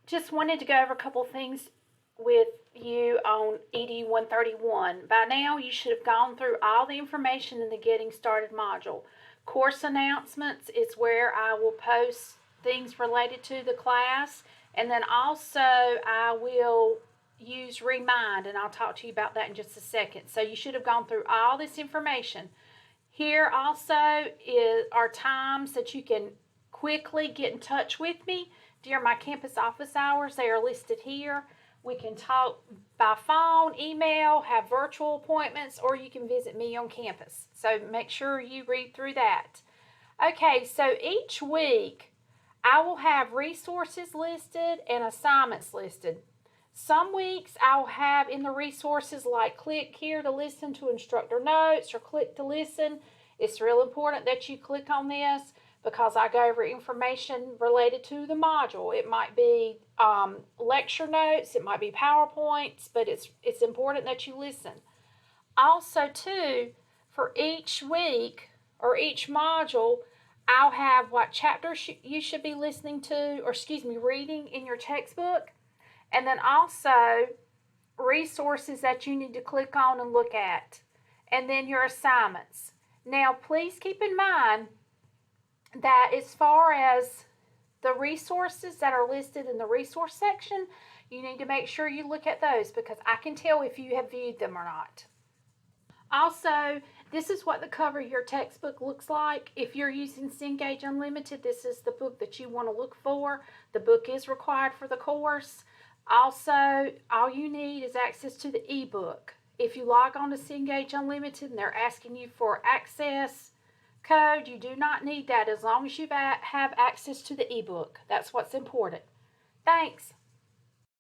Just wanted to go over a couple things with you on ED 131. By now, you should have gone through all the information in the Getting Started module. Course announcements is where I will post things related to the class, and then also I will use Remind, and I'll talk to you about that in just a second. So you should have gone through all this information. Here also are times that you can quickly get in touch with me during my campus office hours. They are listed here. We can talk by phone, email, have virtual appointments, or you can visit me on campus. So make sure you read through that. Okay, so each week I will have resources listed and assignments listed. Some weeks I'll have in the resources like click here to listen to instructor notes or click to listen. It's real important that you click on this because I go over information related to the module. It might be lecture notes, it might be PowerPoints, but it's important that you listen. Also, too, for each week or each module, I'll have what chapters you should be listening to, or reading in your textbook, and then also resources that you need to click on and look at, and then your assignments. Now, please keep in mind that as far as the resources that are listed in the resource section, you need to make sure you look at those because I can tell if you have viewed them or not. Also, this is what the cover of your textbook looks like. If you're using Cengage Unlimited, this is the book that you want to look for. The book is required for the course. Also, all you need is access to the ebook. If you log on to Cengage Unlimited and they're asking you for access code, you do not need that as long as you have access to the ebook. That's what's important. Thanks.